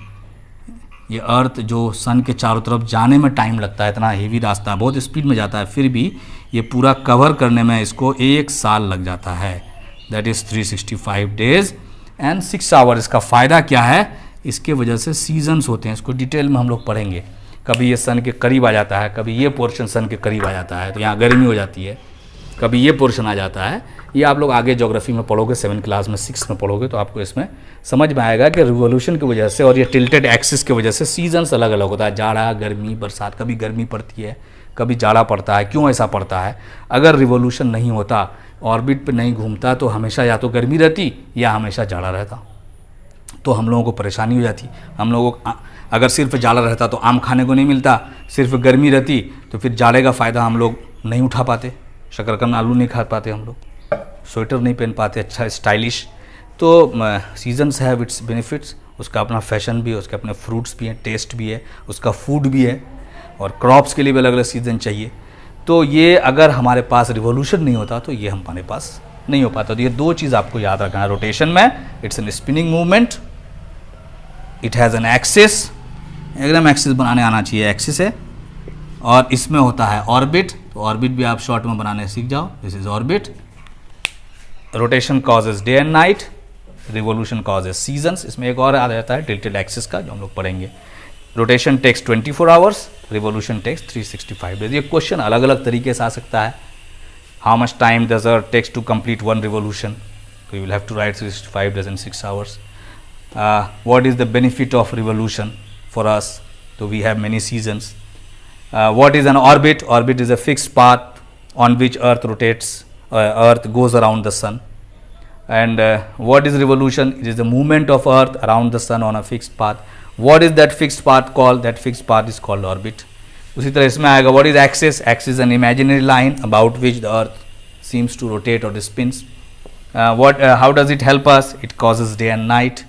ये अर्थ जो सन के चारों तरफ जाने में टाइम लगता है, इतना हेवी रास्ता है, बहुत स्पीड में जाता है, फिर भी ये पूरा कवर करने में इसको 1 साल लग जाता है। That is 365 days and 6 hour. इसका फ़ायदा क्या है, इसके वजह से सीजन्स होते हैं, इसको डिटेल में हम लोग पढ़ेंगे। कभी ये सन के करीब आ जाता है, कभी ये पोर्शन सन के करीब आ जाता है तो यहाँ गर्मी हो जाती है, कभी ये पोर्शन आ जाता है। ये आप लोग आगे ज्योग्राफी में पढ़ोगे, 7 क्लास में, 6 में पढ़ोगे, तो आपको इसमें समझ में आएगा कि रिवॉल्यूशन की वजह से और ये टिल्टेड एक्सिस की वजह से सीजन्स अलग अलग होता है, जाड़ा, गर्मी, बरसात। कभी गर्मी पड़ती है, कभी जाड़ा पड़ता है। क्यों ऐसा पड़ता है, अगर रिवॉल्यूशन नहीं होता, ऑर्बिट पे नहीं घूमता, तो हमेशा या तो गर्मी रहती या हमेशा जाड़ा रहता, तो हम लोगों को परेशानी हो जाती। हम लोगों को अगर सिर्फ जाड़ा रहता तो आम खाने को नहीं मिलता, सिर्फ गर्मी रहती तो फिर जाड़े का फ़ायदा हम लोग नहीं उठा पाते, शकरकंद आलू नहीं खा पाते, हम लोग स्वेटर नहीं पहन पाते अच्छा स्टाइलिश। तो सीजन्स हैव इट्स बेनिफिट्स, उसका अपना फैशन भी है, उसके अपने फ्रूट्स भी हैं, टेस्ट भी है, उसका फूड भी है, और क्रॉप्स के लिए भी अलग अलग सीज़न चाहिए। तो ये अगर हमारे पास रिवॉल्यूशन नहीं होता तो ये हमारे पास नहीं हो पाता। तो ये 2 चीज़ आपको याद रखना है। रोटेशन में it's an spinning movement, it has an axis, एकदम एक्सिस बनाने आना चाहिए, एक्सिस है। और इसमें होता है ऑर्बिट, तो ऑर्बिट भी आप शॉर्ट में बनाने सीख जाओ। This is orbit. Rotation causes day and night, revolution causes seasons. इसमें एक और आ जाता है टिल्टेड एक्सिस का, जो हम लोग पढ़ेंगे। Rotation takes 24 hours, revolution takes 365 days. ये क्वेश्चन अलग अलग तरीके से आ सकता है। How much time does earth takes to complete one revolution, तो you will have to write 365 days and 6 hours. What is the benefit of revolution for us? So we have many seasons. What is an orbit? Orbit is a fixed path on which Earth rotates. Earth goes around the sun. And what is revolution? It is the movement of Earth around the sun on a fixed path. What is that fixed path called? That fixed path is called orbit. उसी तरह इसमें आएगा what is axis? Axis is an imaginary line about which the Earth seems to rotate or spins. How does it help us? It causes day and night.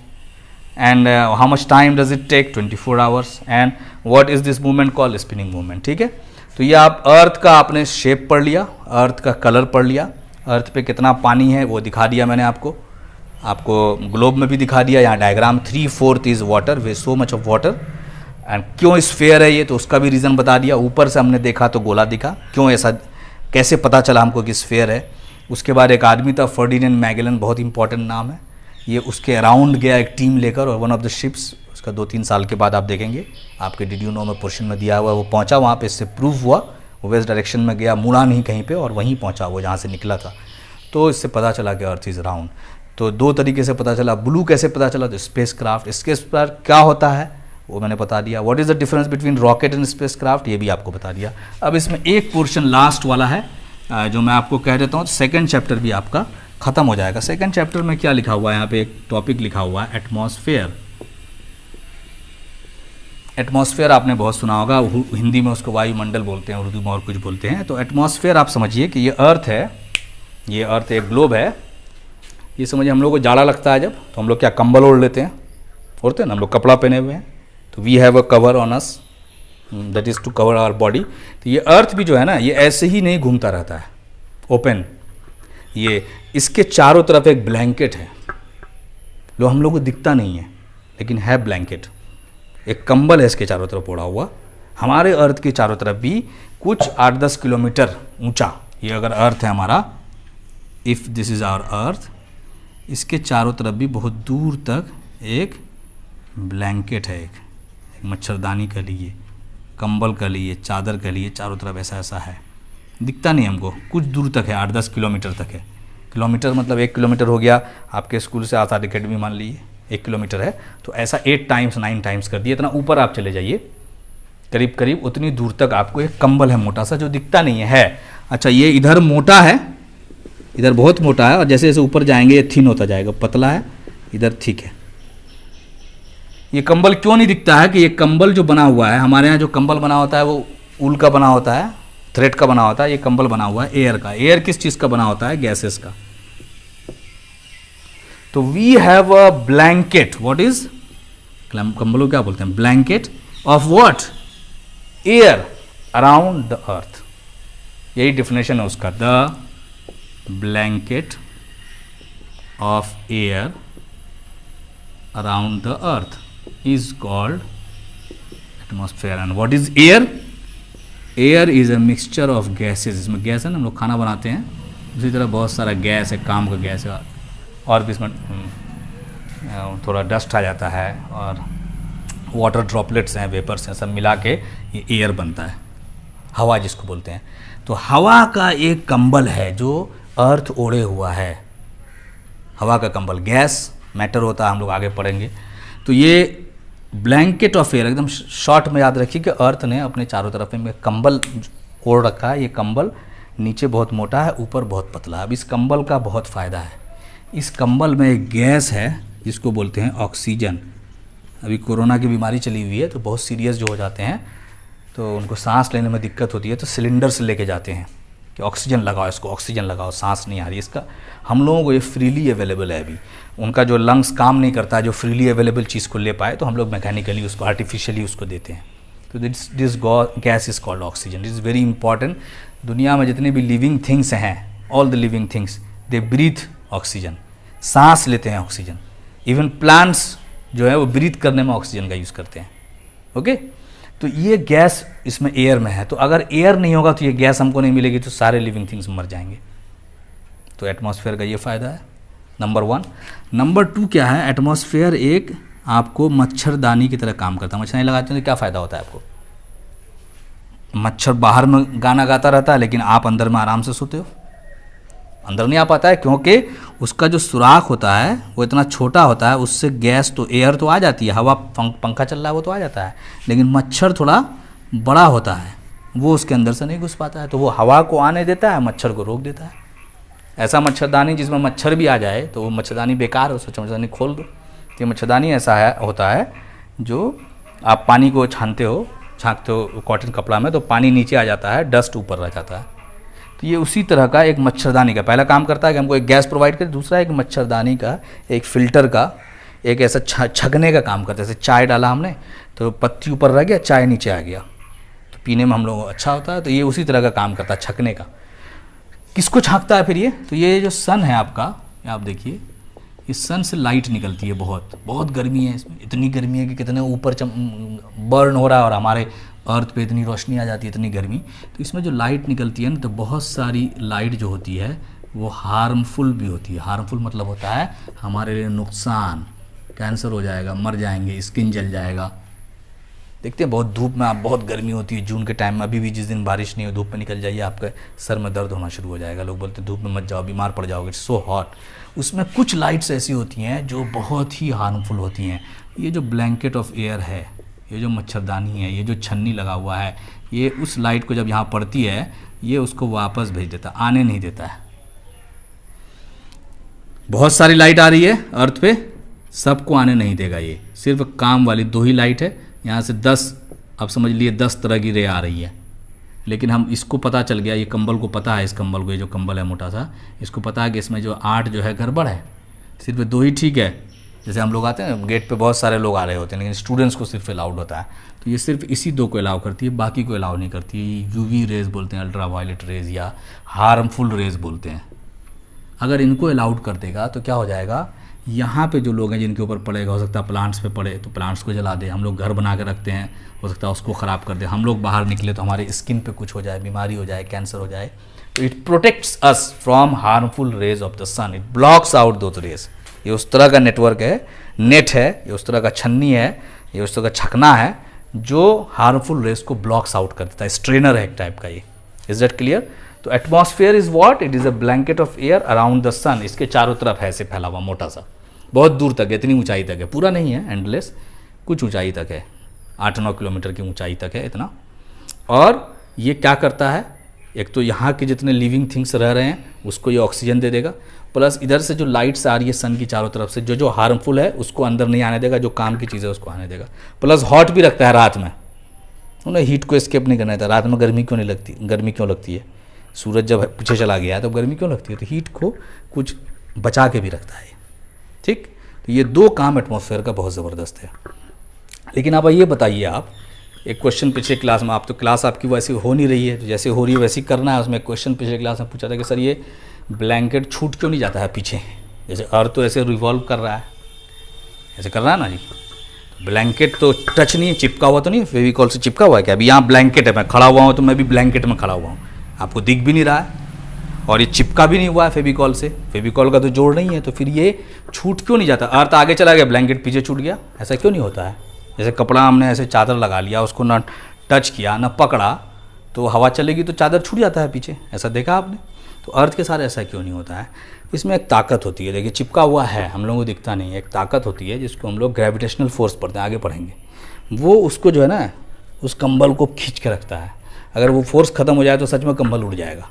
And how much time does it take? 24 hours. And what is this movement called? Spinning movement. ठीक है, तो ये आप अर्थ का आपने shape पढ़ लिया, अर्थ का कलर पढ़ लिया, अर्थ पे कितना पानी है वो दिखा दिया मैंने आपको ग्लोब में भी दिखा दिया। यहाँ diagram 3/4 is water, way so much of water. And क्यों स्फेयर है ये, तो उसका भी रीज़न बता दिया। ऊपर से हमने देखा तो गोला दिखा, क्यों ऐसा, कैसे पता चला हमको कि स्फेयर है। उसके बाद एक आदमी था फर्डिनेंड मैगेलन, बहुत इंपॉर्टेंट नाम है। ये उसके अराउंड गया एक टीम लेकर, और वन ऑफ द शिप्स, उसका 2-3 साल के बाद आप देखेंगे, आपके डिड यू नो में पोर्शन में दिया हुआ है, वो पहुंचा वहाँ पे, इससे प्रूव हुआ, वो वेस्ट डायरेक्शन में गया, मुड़ा नहीं कहीं पे, और वहीं पहुंचा वो जहाँ से निकला था। तो इससे पता चला कि अर्थ इज़ राउंड। तो 2 तरीके से पता चला। ब्लू कैसे पता चला, तो स्पेस क्राफ्ट, इसके पर क्या होता है वो मैंने बता दिया। What is the difference between rocket and space craft, ये भी आपको बता दिया। अब इसमें एक पोर्शन लास्ट वाला है जो मैं आपको कह देता हूँ, सेकेंड चैप्टर भी आपका ख़त्म हो जाएगा। सेकंड चैप्टर में क्या लिखा हुआ है, यहाँ पे एक टॉपिक लिखा हुआ है एटमॉस्फेयर। एटमॉस्फेयर आपने बहुत सुना होगा, हिंदी में उसको वायुमंडल बोलते हैं, उर्दू में और कुछ बोलते हैं। तो एटमॉस्फेयर आप समझिए कि ये अर्थ है, ये अर्थ एक ग्लोब है। ये समझिए हम लोग को जाड़ा लगता है जब, तो हम लोग क्या कंबल ओढ़ लेते हैं, ओढ़ते हैं ना, हम लोग कपड़ा पहने हुए हैं, तो we have a cover on us, that is to cover our body. तो ये अर्थ भी जो है ना, ये ऐसे ही नहीं घूमता रहता है ओपन, ये इसके चारों तरफ एक ब्लैंकेट है, लो हम लोग को दिखता नहीं है लेकिन है ब्लैंकेट, एक कंबल है इसके चारों तरफ ओढ़ा हुआ। हमारे अर्थ के चारों तरफ भी कुछ 8-10 किलोमीटर ऊंचा, ये अगर अर्थ है हमारा, if this is our earth, इसके चारों तरफ भी बहुत दूर तक एक ब्लैंकेट है, एक मच्छरदानी का लिए, कंबल का लिए, चादर का लिए, चारों तरफ ऐसा ऐसा है। दिखता नहीं हमको, कुछ दूर तक है, 8-10 किलोमीटर तक है। किलोमीटर मतलब 1 किलोमीटर हो गया, आपके स्कूल से आज़ाद अकेडमी मान लीजिए 1 किलोमीटर है, तो ऐसा 8 टाइम्स 9 टाइम्स कर दिए। इतना ऊपर आप चले जाइए, करीब करीब उतनी दूर तक आपको एक कंबल है मोटा सा, जो दिखता नहीं है। अच्छा, ये इधर मोटा है, इधर बहुत मोटा है, और जैसे जैसे ऊपर जाएंगे ये थिन होता जाएगा, पतला है, इधर ठीक है। ये कंबल क्यों नहीं दिखता है कि ये कंबल जो बना हुआ है, हमारे यहाँ जो कंबल बना होता है वो ऊल का बना होता है, थ्रेड का बना होता है। ये कंबल बना हुआ है एयर का। एयर किस चीज़ का बना होता है? गैसेस का। तो we have a blanket, what is, कंबल को क्या बोलते हैं? Blanket of what? Air around the earth. यही डेफिनेशन है उसका, the blanket of air around the earth is called atmosphere. And what is air? Air is a mixture of gases. इसमें gas है ना, हम लोग खाना बनाते हैं, उसी तरह बहुत सारा गैस है, काम का गैस है, और भी इसमें थोड़ा डस्ट आ जाता है, और वाटर ड्रॉपलेट्स हैं, वेपर्स हैं, सब मिला के ये एयर बनता है, हवा जिसको बोलते हैं। तो हवा का एक कंबल है जो अर्थ ओढ़े हुआ है, हवा का कंबल। गैस मैटर होता है, हम लोग आगे पढ़ेंगे। तो ये ब्लैंकेट ऑफ एयर, एकदम शॉर्ट में याद रखिए कि अर्थ ने अपने चारों तरफ में कंबल ओढ़ रखा है। ये कंबल नीचे बहुत मोटा है, ऊपर बहुत पतला है। अब इस कंबल का बहुत फ़ायदा है। इस कंबल में एक गैस है जिसको बोलते हैं ऑक्सीजन। अभी कोरोना की बीमारी चली हुई है, तो बहुत सीरियस जो हो जाते हैं तो उनको सांस लेने में दिक्कत होती है, तो सिलेंडर से लेके जाते हैं कि ऑक्सीजन लगाओ, इसको ऑक्सीजन लगाओ, सांस नहीं आ रही। इसका हम लोगों को ये फ्रीली अवेलेबल है। अभी उनका जो लंग्स काम नहीं करता है, जो फ्रीली अवेलेबल चीज़ को ले पाए, तो हम लोग मैकेनिकली उसको, आर्टिफिशियली उसको देते हैं। तो this gas is called oxygen. Is very important. दुनिया में जितने भी लिविंग थिंग्स हैं, all the living things, they breathe oxygen, सांस लेते हैं ऑक्सीजन। इवन प्लांट्स जो है वो ब्रीथ करने में ऑक्सीजन का यूज़ करते हैं। ओके, तो ये गैस इसमें एयर में है। तो अगर एयर नहीं होगा तो ये गैस हमको नहीं मिलेगी, तो सारे लिविंग थिंग्स मर जाएंगे। तो एटमॉस्फेयर का ये फ़ायदा है, नंबर 1। नंबर 2 क्या है? एटमॉस्फेयर एक आपको मच्छरदानी की तरह काम करता है। मच्छरदानी लगाते हैं तो क्या फ़ायदा होता है आपको? मच्छर बाहर में गाना गाता रहता है, लेकिन आप अंदर में आराम से सोते हो। अंदर नहीं आ पाता है क्योंकि उसका जो सुराख होता है वो इतना छोटा होता है, उससे गैस तो, एयर तो आ जाती है, हवा, पंखा चल रहा है वो तो आ जाता है, लेकिन मच्छर थोड़ा बड़ा होता है, वो उसके अंदर से नहीं घुस पाता है, तो वो हवा को आने देता है, मच्छर को रोक देता है। ऐसा मच्छरदानी जिसमें मच्छर भी आ जाए तो वो मच्छरदानी बेकार है, उसको मच्छरदानी खोल दो। तो ये मच्छरदानी ऐसा है, होता है जो आप पानी को छानते हो, छाँकते हो कॉटन कपड़ा में, तो पानी नीचे आ जाता है, डस्ट ऊपर रह जाता है। तो ये उसी तरह का एक मच्छरदानी का पहला काम करता है कि हमको एक गैस प्रोवाइड करे, दूसरा एक मच्छरदानी का, एक फ़िल्टर का, एक ऐसा छकने का काम करता है। जैसे चाय डाला हमने तो पत्ती ऊपर रह गया, चाय नीचे आ गया, तो पीने में हम लोग अच्छा होता है। तो ये उसी तरह का काम करता है, छकने का। किसको छाँकता है फिर ये? तो ये जो सन है आपका, आप देखिए, इस सन से लाइट निकलती है, बहुत बहुत गर्मी है इसमें, इतनी गर्मी है कि कितने ऊपर बर्न हो रहा है, और हमारे अर्थ पे इतनी रोशनी आ जाती है, इतनी गर्मी। तो इसमें जो लाइट निकलती है ना, तो बहुत सारी लाइट जो होती है वो हार्मफुल भी होती है। हार्मफुल मतलब होता है हमारे लिए नुकसान, कैंसर हो जाएगा, मर जाएंगे, स्किन जल जाएगा। देखते हैं बहुत धूप में, आप बहुत गर्मी होती है जून के टाइम में, अभी भी जिस दिन बारिश नहीं हो, धूप में निकल जाइए, आपके सर में दर्द होना शुरू हो जाएगा। लोग बोलते हैं धूप में मत जाओ, बीमार पड़ जाओगे, सो हॉट। उसमें कुछ लाइट्स ऐसी होती हैं जो बहुत ही हार्मफुल होती हैं। ये जो ब्लैंकेट ऑफ एयर है, ये जो मच्छरदानी है, ये जो छन्नी लगा हुआ है, ये उस लाइट को जब यहाँ पड़ती है, ये उसको वापस भेज देता है, आने नहीं देता है। बहुत सारी लाइट आ रही है अर्थ पे, सबको आने नहीं देगा। ये सिर्फ काम वाली 2 ही लाइट है, यहाँ से 10, आप समझ लिए 10 तरह की रे आ रही है। लेकिन हम, इसको पता चल गया, ये कंबल को पता है, इस कंबल को, ये जो कंबल है मोटा सा, इसको पता है कि इसमें जो 8 जो है गड़बड़ है, सिर्फ 2 ही ठीक है। जैसे हम लोग आते हैं गेट पे, बहुत सारे लोग आ रहे होते हैं, लेकिन स्टूडेंट्स को सिर्फ अलाउड होता है, तो ये सिर्फ इसी 2 को अलाउ करती है, बाकी को अलाउ नहीं करती है। यूवी रेज बोलते हैं, अल्ट्रा वायलेट रेज, या हार्मफुल रेज बोलते हैं। अगर इनको अलाउड कर देगा तो क्या हो जाएगा यहाँ पे जो लोग हैं जिनके ऊपर पड़ेगा, हो सकता है प्लांट्स पे पड़े तो प्लांट्स को जला दे, हम लोग घर बना के रखते हैं, हो सकता है उसको ख़राब कर दे, हम लोग बाहर निकले तो हमारे स्किन पे कुछ हो जाए, बीमारी हो जाए, कैंसर हो जाए। तो it protects us from harmful rays of the sun, it blocks out those rays. ये उस तरह का नेटवर्क है, नेट है, ये उस तरह का छन्नी है, ये उस तरह का छकना है जो हार्मफुल रेज को ब्लॉक्स आउट कर देता है, स्ट्रेनर है एक टाइप का ये। Is that clear? तो atmosphere is what? It is a blanket of air around the sun. इसके चारों तरफ है ऐसे फैला हुआ मोटा सा, बहुत दूर तक है, इतनी ऊंचाई तक है, पूरा नहीं है एंडलेस, कुछ ऊंचाई तक है, 8-9 किलोमीटर की ऊंचाई तक है इतना। और ये क्या करता है, एक तो यहाँ के जितने लिविंग थिंग्स रह रहे हैं उसको ये ऑक्सीजन दे देगा, प्लस इधर से जो लाइट्स आ रही है सन की चारों तरफ से, जो जो हार्मफुल है उसको अंदर नहीं आने देगा, जो काम की चीज़ है उसको आने देगा। प्लस हॉट भी रखता है रात में, उन्हें हीट को एस्केप नहीं करना था। रात में गर्मी क्यों नहीं लगती? गर्मी क्यों लगती है? सूरज जब पीछे चला गया है तो गर्मी क्यों लगती है? तो हीट को कुछ बचा के भी रखता है, ठीक। तो ये दो काम एटमॉस्फेयर का बहुत ज़बरदस्त है। लेकिन अब ये बताइए, आप एक क्वेश्चन पिछले क्लास में, आप तो क्लास आपकी वैसी हो नहीं रही है, तो जैसे हो रही है वैसे ही करना है। उसमें क्वेश्चन पिछले क्लास में पूछा था कि सर ये ब्लैंकेट छूट क्यों नहीं जाता है पीछे? जैसे अर्थ तो ऐसे रिवॉल्व कर रहा है, ऐसे कर रहा है ना जी, ब्लैंकेट तो टच नहीं है, चिपका हुआ तो नहीं, फेविकॉल से चिपका हुआ है क्या? अभी यहाँ ब्लैंकेट है, मैं खड़ा हुआ हूँ तो मैं भी ब्लैंकेट में खड़ा हुआ हूँ, आपको दिख भी नहीं रहा है और ये चिपका भी नहीं हुआ है फेविकॉल से, फेविकॉल का तो जोड़ नहीं है, तो फिर ये छूट क्यों नहीं जाता? अर्थ आगे चला गया, ब्लैंकेट पीछे छूट गया, ऐसा क्यों नहीं होता है? जैसे कपड़ा हमने ऐसे चादर लगा लिया, उसको ना टच किया ना पकड़ा, तो हवा चलेगी तो चादर छूट जाता है पीछे, ऐसा देखा आपने? तो अर्थ के साथ ऐसा क्यों नहीं होता है? इसमें एक ताकत होती है, देखिए चिपका हुआ है, हम लोगों को दिखता नहीं है, एक ताकत होती है जिसको हम लोग ग्रेविटेशनल फोर्स पढ़ते हैं, आगे पढ़ेंगे। वो उसको जो है ना, उस कंबल को खींच के रखता है। अगर वो फोर्स ख़त्म हो जाए तो सच में कंबल उड़ जाएगा।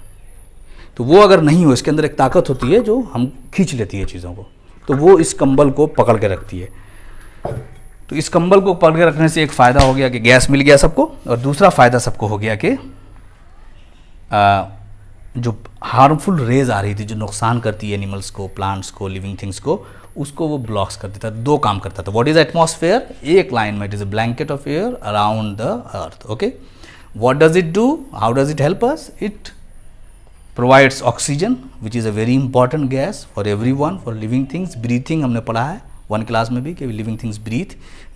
तो वो अगर नहीं हो, इसके अंदर एक ताकत होती है जो हम खींच लेती है चीज़ों को, तो वो इस कंबल को पकड़ के रखती है। तो इस कंबल को पकड़ के रखने से एक फ़ायदा हो गया कि गैस मिल गया सबको, और दूसरा फ़ायदा सबको हो गया कि जो हार्मफुल रेज आ रही थी, जो नुकसान करती है एनिमल्स को, प्लांट्स को, लिविंग थिंग्स को, उसको वो ब्लॉक्स कर देता है। दो काम करता था। What is atmosphere? एक लाइन में, it is a blanket of air around the earth. Okay, what does it do? How does it help us? It provides oxygen which is a very important gas for everyone, for living things. Breathing हमने पढ़ा है 1 class में भी कि living things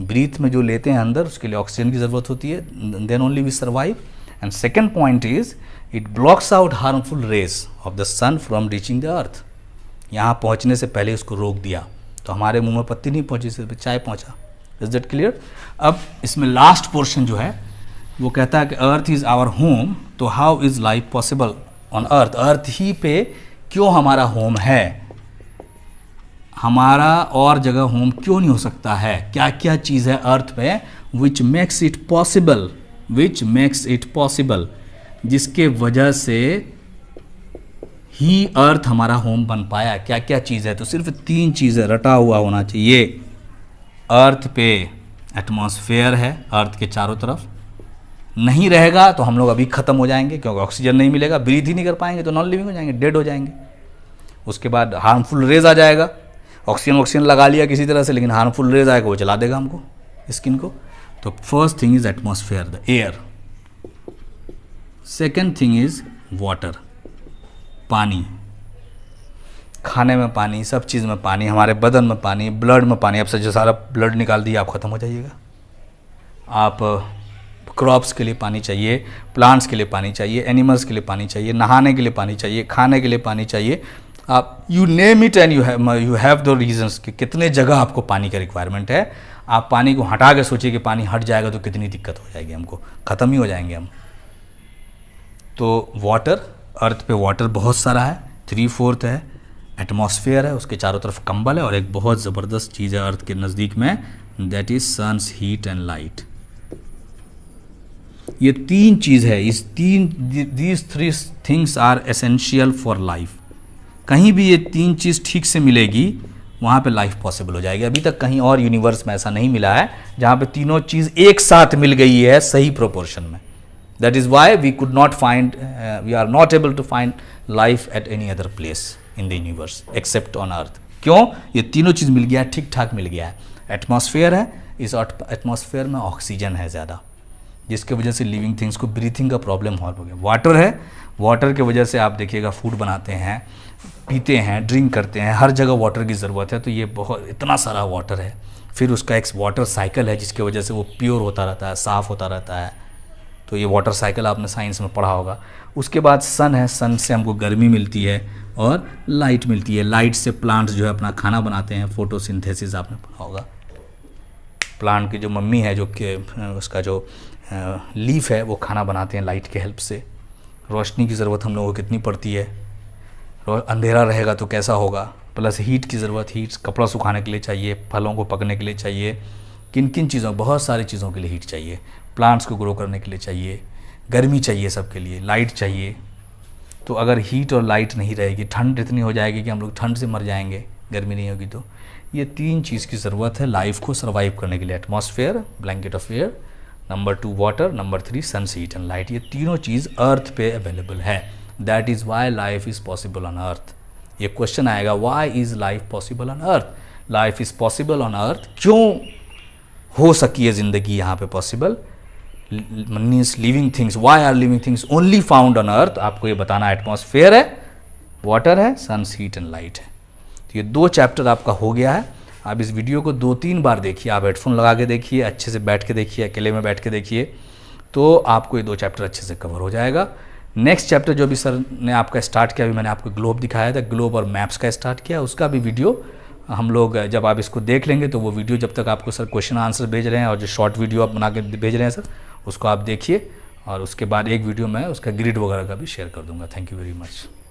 breathe में जो लेते हैं अंदर, उसके लिए ऑक्सीजन की ज़रूरत होती है, then only we survive. And second point is it blocks out harmful rays of the sun from reaching the earth. यहाँ पहुँचने से पहले उसको रोक दिया, तो हमारे मुंह में पत्ती नहीं पहुँची, सिर्फ चाय पहुँचा। Is that clear? अब इसमें लास्ट पोर्शन जो है वो कहता है कि अर्थ इज़ आवर होम, तो how is life possible on earth? Earth ही पे क्यों हमारा होम है, हमारा और जगह होम क्यों नहीं हो सकता है? क्या क्या चीज़ है अर्थ पे विच मेक्स इट पॉसिबल, जिसके वजह से ही अर्थ हमारा होम बन पाया? क्या क्या चीज़ है? तो सिर्फ 3 चीज़ें रटा हुआ होना चाहिए। अर्थ पे एटमॉस्फेयर है, अर्थ के चारों तरफ, नहीं रहेगा तो हम लोग अभी ख़त्म हो जाएंगे, क्योंकि ऑक्सीजन नहीं मिलेगा, ब्रीथ ही नहीं कर पाएंगे तो नॉन लिविंग हो जाएंगे, डेड हो जाएंगे। उसके बाद हार्मफुल रेज आ जाएगा, ऑक्सीजन लगा लिया किसी तरह से, लेकिन हार्मफुल रेज आएगा, वो जला देगा हमको, स्किन को। तो first thing is atmosphere, the air. Second thing is water, पानी, खाने में पानी, सब चीज़ में पानी, हमारे बदन में पानी, ब्लड में पानी। अब से जो सारा ब्लड निकाल दिया आप ख़त्म हो जाइएगा। आप क्रॉप्स के लिए पानी चाहिए, प्लांट्स के लिए पानी चाहिए, एनिमल्स के लिए पानी चाहिए, नहाने के लिए पानी चाहिए, खाने के लिए पानी चाहिए, आप you name it and you have the reasons कि कितने जगह आपको पानी का रिक्वायरमेंट है। आप पानी को हटा के सोचिए कि पानी हट जाएगा तो कितनी दिक्कत हो जाएगी, हमको ख़त्म ही हो जाएंगे हम। तो वाटर, अर्थ पे वाटर बहुत सारा है, 3/4 है, एटमॉस्फेयर है, उसके चारों तरफ कंबल है, और एक बहुत ज़बरदस्त चीज़ है अर्थ के नज़दीक में, that is sun's heat and light. ये 3 चीज़ है, these 3 things are essential for life. कहीं भी ये 3 चीज़ ठीक से मिलेगी, वहाँ पे लाइफ पॉसिबल हो जाएगी। अभी तक कहीं और यूनिवर्स में ऐसा नहीं मिला है जहाँ पे तीनों चीज़ एक साथ मिल गई है सही प्रोपोर्शन में। That is why we could not find, we are not able to find life at any other place in the universe except on earth. क्यों? ये तीनों चीज़ मिल गया है, ठीक ठाक मिल गया है। एटमॉस्फेयर है, इस एटमॉस्फेयर में ऑक्सीजन है ज़्यादा, जिसके वजह से लिविंग थिंग्स को ब्रीथिंग का प्रॉब्लम हॉल्व हो गया। वाटर है, वाटर की वजह से आप देखिएगा फूड बनाते हैं, पीते हैं, ड्रिंक करते हैं, हर जगह वाटर की ज़रूरत है। तो ये बहुत इतना सारा वाटर है। फिर उसका एक वाटर साइकिल है जिसकी वजह से वो प्योर होता रहता है, साफ़ होता रहता है। तो ये वाटर साइकिल आपने साइंस में पढ़ा होगा। उसके बाद सन है, सन से हमको गर्मी मिलती है और लाइट मिलती है। लाइट से प्लांट्स जो है अपना खाना बनाते हैं, फोटोसिंथेसिस आपने पढ़ा होगा। प्लांट की जो मम्मी है, जो कि उसका जो लीफ है, वो खाना बनाते हैं लाइट के हेल्प से। रोशनी की ज़रूरत हम लोगों को कितनी पड़ती है, अंधेरा रहेगा तो कैसा होगा। प्लस हीट की ज़रूरत, हीट कपड़ा सुखाने के लिए चाहिए, फलों को पकने के लिए चाहिए, किन किन चीज़ों, बहुत सारी चीज़ों के लिए हीट चाहिए। प्लांट्स को ग्रो करने के लिए चाहिए, गर्मी चाहिए, सबके लिए लाइट चाहिए। तो अगर हीट और लाइट नहीं रहेगी, ठंड इतनी हो जाएगी कि हम लोग ठंड से मर जाएंगे, गर्मी नहीं होगी। तो ये 3 चीज़ की ज़रूरत है लाइफ को सर्वाइव करने के लिए। Atmosphere, blanket of air, number 2 water, number 3 sun, heat and light. ये तीनों चीज़ अर्थ पे अवेलेबल है। That is why life is possible on earth. ये क्वेश्चन आएगा, why is life possible on earth. Life is possible on earth, क्यों हो सकी है ज़िंदगी यहाँ पे possible. Means living things, why are living things only found on earth. आपको ये बताना, एटमॉस्फेयर है, वाटर है, सन, हीट एंड लाइट है। तो ये 2 चैप्टर आपका हो गया है। आप इस वीडियो को 2-3 बार देखिए, आप हेडफोन लगा के देखिए, अच्छे से बैठ के देखिए, अकेले में बैठ के देखिए, तो आपको ये 2 चैप्टर अच्छे से कवर हो जाएगा। नेक्स्ट चैप्टर जो भी सर ने आपका स्टार्ट किया, अभी मैंने आपको ग्लोब दिखाया था, ग्लोब और मैप्स का स्टार्ट किया, उसका भी वीडियो हम लोग, जब आप इसको देख लेंगे तो वो वीडियो, जब तक आपको सर क्वेश्चन आंसर भेज रहे हैं और जो शॉर्ट वीडियो आप बना के भेज रहे हैं सर, उसको आप देखिए। और उसके बाद एक वीडियो मैं उसका ग्रिड वगैरह का भी शेयर कर दूंगा। Thank you very much.